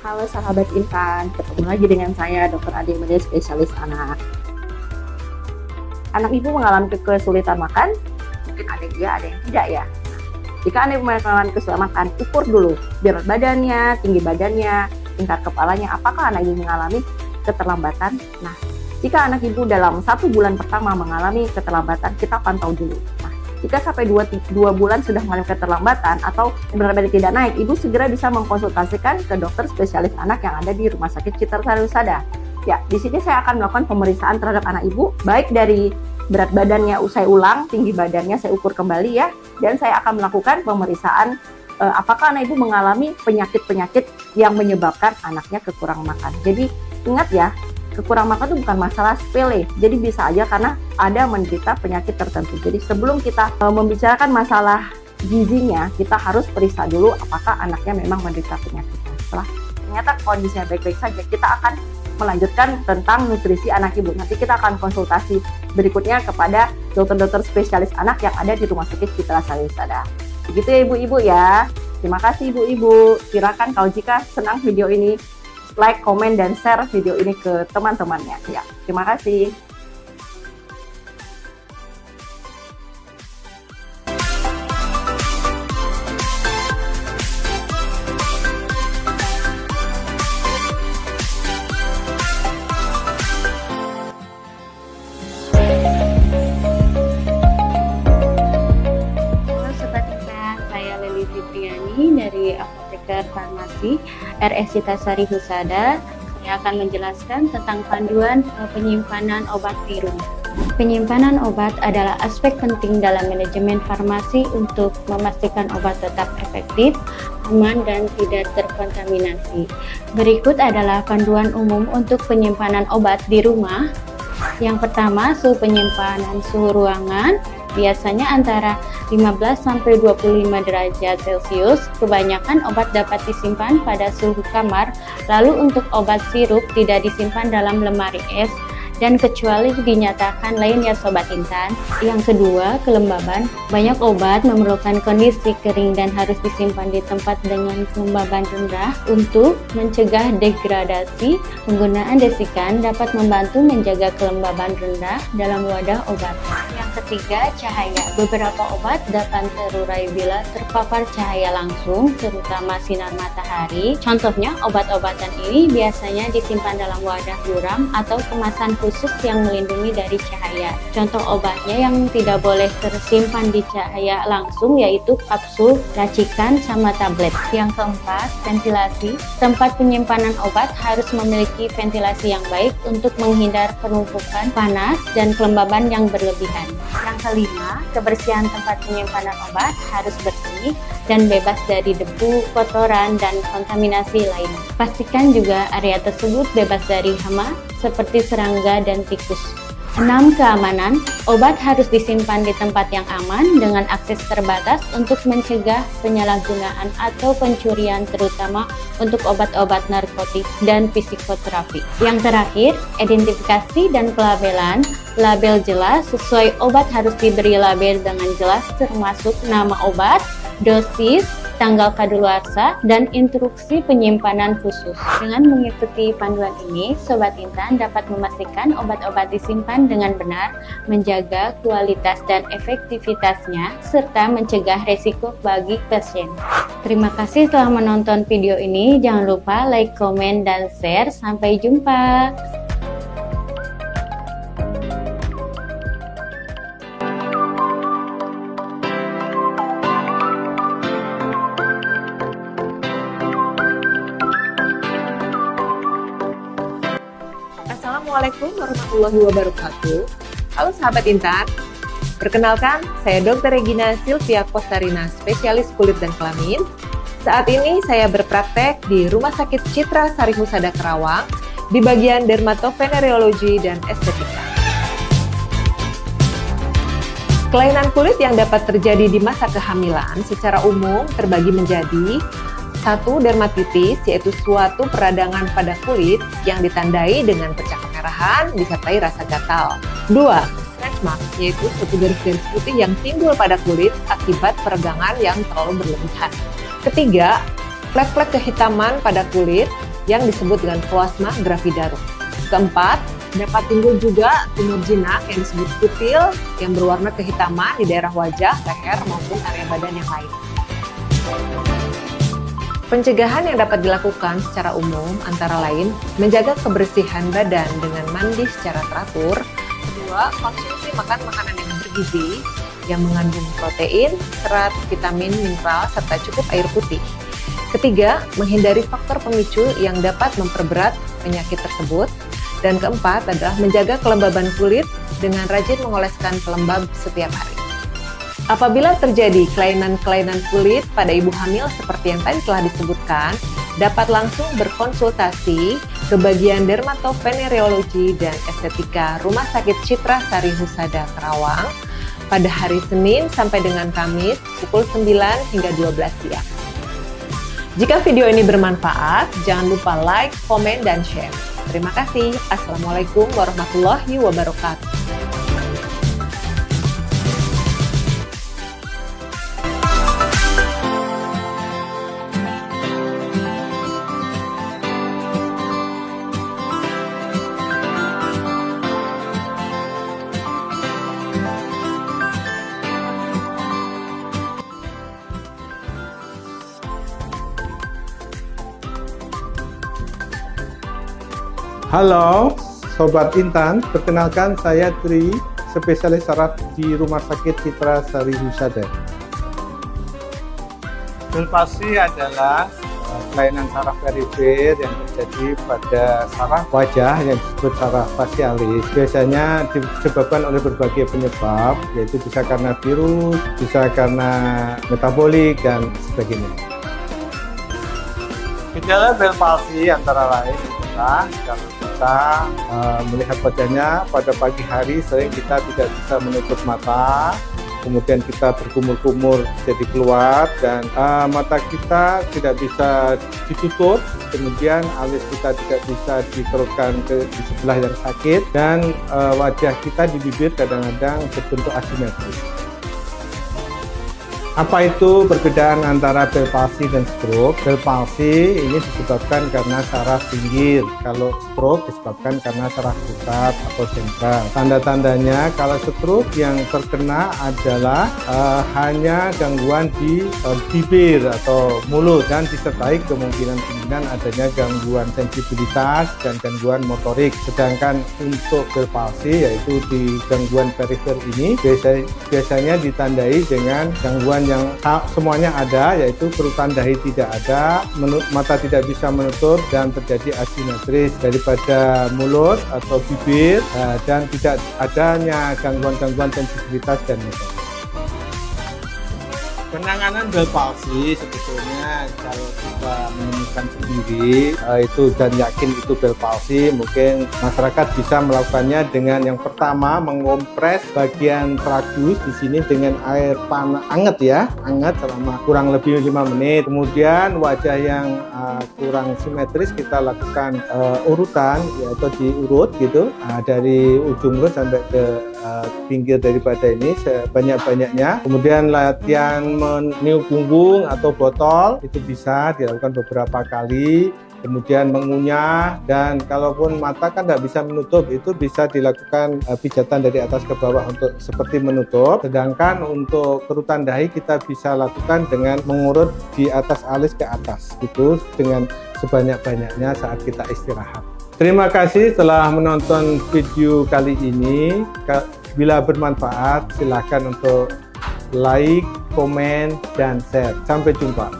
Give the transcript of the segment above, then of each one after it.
Halo sahabat Intan, ketemu lagi dengan saya Dr. Ade Mede, spesialis anak. Anak ibu mengalami kesulitan makan, mungkin ada iya, ada yang tidak ya. Jika Anda mengalami kesulitan makan, ukur dulu berat badannya, tinggi badannya, tingkat kepalanya, apakah anak ibu mengalami keterlambatan. Nah, jika anak ibu dalam 1 bulan pertama mengalami keterlambatan, kita pantau dulu. Nah, jika sampai 2 bulan sudah mengalami keterlambatan atau berat badan tidak naik, ibu segera bisa mengkonsultasikan ke dokter spesialis anak yang ada di Rumah Sakit Citra Sari Husada. Ya, di sini saya akan melakukan pemeriksaan terhadap anak ibu, baik dari berat badannya usai ulang, tinggi badannya saya ukur kembali ya, dan saya akan melakukan pemeriksaan apakah anak ibu mengalami penyakit-penyakit yang menyebabkan anaknya kekurangan makan. Jadi ingat ya, kekurangan makan itu bukan masalah sepele, jadi bisa aja karena ada menderita penyakit tertentu. Jadi sebelum kita membicarakan masalah gizinya, kita harus periksa dulu apakah anaknya memang menderita penyakitnya. Setelah ternyata kondisinya baik-baik saja, kita akan melanjutkan tentang nutrisi anak ibu. Nanti kita akan konsultasi berikutnya kepada dokter-dokter spesialis anak yang ada di Rumah Sakit Citra Sari Husada. Begitu ya ibu-ibu ya. Terima kasih ibu-ibu. Silakan kalau jika senang video ini, like, komen, dan share video ini ke teman-temannya. Ya, terima kasih. Halo Sobat Intan, saya Leli Fitriani dari Apoteker Farmasi RS Citra Sari Husada. Saya akan menjelaskan tentang panduan penyimpanan obat di rumah. Penyimpanan obat adalah aspek penting dalam manajemen farmasi untuk memastikan obat tetap efektif, aman, dan tidak terkontaminasi. Berikut adalah panduan umum untuk penyimpanan obat di rumah. Yang pertama, suhu penyimpanan suhu ruangan biasanya antara 15-25 derajat Celcius. Kebanyakan obat dapat disimpan pada suhu kamar, lalu untuk obat sirup tidak disimpan dalam lemari es, dan kecuali dinyatakan lain ya Sobat Intan. Yang kedua, kelembaban. Banyak obat memerlukan kondisi kering dan harus disimpan di tempat dengan kelembaban rendah untuk mencegah degradasi. Penggunaan desikan dapat membantu menjaga kelembaban rendah dalam wadah obat. Yang ketiga, cahaya. Beberapa obat dapat terurai bila terpapar cahaya langsung, terutama sinar matahari. Contohnya, obat-obatan ini biasanya disimpan dalam wadah buram atau kemasan khusus yang melindungi dari cahaya. Contoh obatnya yang tidak boleh tersimpan di cahaya langsung yaitu kapsul, racikan, sama tablet. Yang keempat, ventilasi. Tempat penyimpanan obat harus memiliki ventilasi yang baik untuk menghindar penumpukan panas dan kelembaban yang berlebihan. Yang kelima, kebersihan tempat penyimpanan obat harus bersih dan bebas dari debu, kotoran, dan kontaminasi lainnya. Pastikan juga area tersebut bebas dari hama seperti serangga dan tikus. 6. Keamanan. Obat harus disimpan di tempat yang aman dengan akses terbatas untuk mencegah penyalahgunaan atau pencurian, terutama untuk obat-obat narkotik dan psikoterapi. Yang terakhir, identifikasi dan pelabelan. Label jelas, sesuai obat harus diberi label dengan jelas termasuk nama obat, dosis, tanggal kadaluarsa, dan instruksi penyimpanan khusus. Dengan mengikuti panduan ini, Sobat Intan dapat memastikan obat-obat disimpan dengan benar, menjaga kualitas dan efektivitasnya, serta mencegah resiko bagi pasien. Terima kasih telah menonton video ini. Jangan lupa like, komen, dan share. Sampai jumpa. Assalamualaikum warahmatullahi wabarakatuh. Halo sahabat Intan, Perkenalkan, saya Dr. Regina Silvia Kostarina, spesialis kulit dan kelamin. Saat ini saya berpraktek di Rumah Sakit Citra Sari Husada Karawang di bagian dermatovenereologi dan estetika. Kelainan kulit yang dapat terjadi di masa kehamilan secara umum terbagi menjadi 1. Dermatitis, yaitu suatu peradangan pada kulit yang ditandai dengan pecah kemerahan disertai rasa gatal. 2. Stretch mark, yaitu suatu garis-garis putih yang timbul pada kulit akibat peregangan yang terlalu berlebihan. 3. Flek-flek kehitaman pada kulit yang disebut dengan kloasma gravidarum. 4. Dapat timbul juga tumor jinak yang disebut kutil yang berwarna kehitaman di daerah wajah, leher, maupun area badan yang lain. Pencegahan yang dapat dilakukan secara umum antara lain menjaga kebersihan badan dengan mandi secara teratur. 2. Konsumsi makan makanan yang bergizi yang mengandung protein, serat, vitamin, mineral, serta cukup air putih. 3. Menghindari faktor pemicu yang dapat memperberat penyakit tersebut. Dan 4 adalah menjaga kelembaban kulit dengan rajin mengoleskan pelembab setiap hari. Apabila terjadi kelainan-kelainan kulit pada ibu hamil seperti yang tadi telah disebutkan, dapat langsung berkonsultasi ke bagian dermatovenereologi dan estetika Rumah Sakit Citra Sari Husada Karawang pada hari Senin sampai dengan Kamis pukul 9 hingga 12 siang. Jika video ini bermanfaat, jangan lupa like, komen, dan share. Terima kasih. Assalamualaikum warahmatullahi wabarakatuh. Halo Sobat Intan, perkenalkan saya Tri, spesialis saraf di Rumah Sakit Citra Sari Husada. Velpasi adalah kelainan saraf perifer yang terjadi pada saraf wajah yang disebut saraf facialis. Biasanya disebabkan oleh berbagai penyebab, yaitu bisa karena virus, bisa karena metabolik, dan sebagainya. Gejala Velpasi antara lain kalau kita melihat wajahnya pada pagi hari sering kita tidak bisa menutup mata, kemudian kita berkumur-kumur jadi keluar, dan mata kita tidak bisa ditutup, kemudian alis kita tidak bisa dikerutkan di sebelah yang sakit, dan wajah kita di bibir kadang-kadang berbentuk asimetris. Apa itu perbedaan antara Velpasi dan stroke? Velpasi ini disebabkan karena saraf pinggir, kalau stroke disebabkan karena saraf pusat atau sentral. Tanda-tandanya kalau stroke yang terkena adalah hanya gangguan di bibir atau mulut, dan disertai kemungkinan adanya gangguan sensibilitas dan gangguan motorik. Sedangkan untuk Velpasi, yaitu di gangguan perifer ini biasanya ditandai dengan gangguan yang semuanya ada, yaitu kerutan dahi tidak ada, mata tidak bisa menutup, dan terjadi asimetris daripada mulut atau bibir, dan tidak adanya gangguan-gangguan sensibilitas dan motorik. Penanganan Velpasi sebetulnya kalau kita menemukan sendiri itu dan yakin itu Velpasi, mungkin masyarakat bisa melakukannya dengan yang pertama mengompres bagian tragus di sini dengan air panas hangat selama kurang lebih 5 menit. Kemudian wajah yang kurang simetris kita lakukan urutan, yaitu diurut gitu, dari ujung mulut sampai ke pinggir daripada ini sebanyak-banyaknya. Kemudian latihan meniup punggung atau botol itu bisa dilakukan beberapa kali. Kemudian mengunyah, dan kalaupun mata kan nggak bisa menutup, itu bisa dilakukan pijatan dari atas ke bawah untuk seperti menutup. Sedangkan untuk kerutan dahi kita bisa lakukan dengan mengurut di atas alis ke atas, itu dengan sebanyak-banyaknya saat kita istirahat. Terima kasih telah menonton video kali ini. Bila bermanfaat, silakan untuk like, komen, dan share. Sampai jumpa.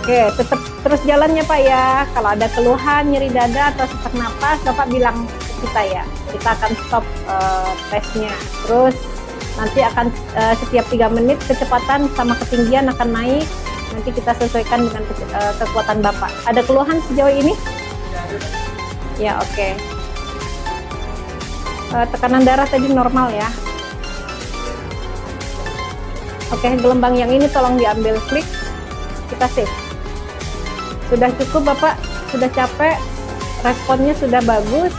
Oke, tetap terus jalannya Pak ya. Kalau ada keluhan, nyeri dada atau sesak napas, Bapak bilang ke kita ya. Kita akan stop tesnya. Terus nanti akan setiap 3 menit kecepatan sama ketinggian akan naik. Nanti kita sesuaikan dengan kekuatan Bapak. Ada keluhan sejauh ini? Ya, oke. Tekanan darah tadi normal ya. Oke, gelombang yang ini tolong diambil klik. Kita save. Sudah cukup Bapak? Sudah capek? Responnya sudah bagus?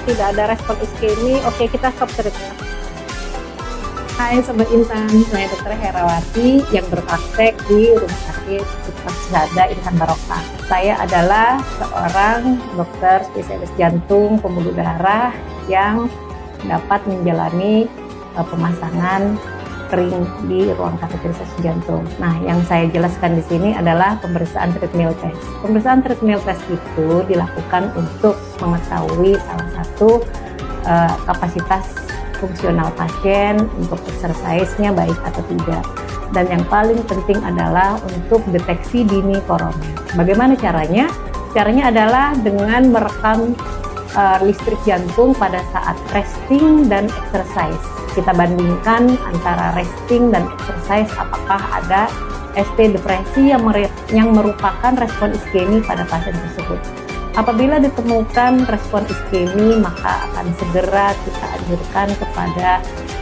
Tidak ada respon iskemi. Oke, kita stop treatment. Hai Sobat Intan, saya Dr. Herawati yang berpraktek di Rumah Sakit Husada Intan Barokah. Saya adalah seorang dokter spesialis jantung pembuluh darah yang dapat menjalani pemasangan ring di ruang kateterisasi jantung. Nah, yang saya jelaskan di sini adalah pemeriksaan treadmill test. Pemeriksaan treadmill test itu dilakukan untuk mengetahui salah satu kapasitas fungsional pasien untuk exercise-nya baik atau tidak. Dan yang paling penting adalah untuk deteksi dini koroner. Bagaimana caranya? Caranya adalah dengan merekam listrik jantung pada saat resting dan exercise. Kita bandingkan antara resting dan exercise, apakah ada ST depresi yang merupakan respon iskemi pada pasien tersebut. Apabila ditemukan respon iskemi, maka akan segera kita anjurkan kepada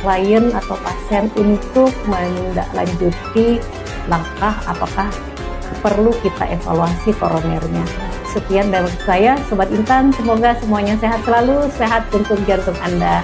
klien atau pasien untuk menindaklanjuti langkah apakah perlu kita evaluasi koronernya. Sekian dari saya, Sobat Intan. Semoga semuanya sehat selalu, sehat untuk jantung Anda.